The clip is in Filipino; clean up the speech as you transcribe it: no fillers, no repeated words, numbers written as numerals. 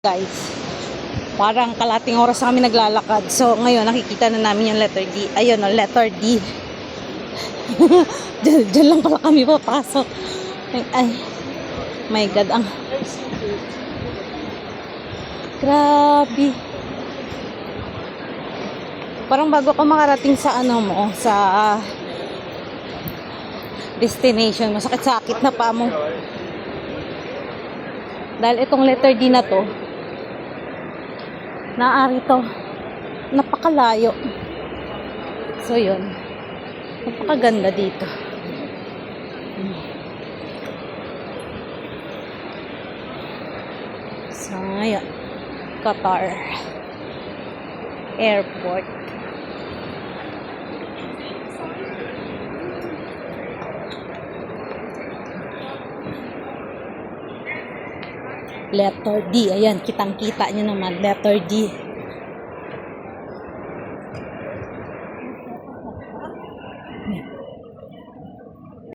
guys. Parang kalating oras na kami naglalakad. So, ngayon, nakikita na namin yung letter D. Ayun, o, letter D. Diyan lang pala kami papasok. Ay, my God, ang... Grabe. Parang bago ka makarating sa ano mo, sa destination, masakit-sakit na pa mo. Dahil itong letter D na to, naari to, napakalayo. So yun, napakaganda dito. So ngayon, Qatar Airport. Letter D. Ayan, kitang-kita nyo naman. Letter D.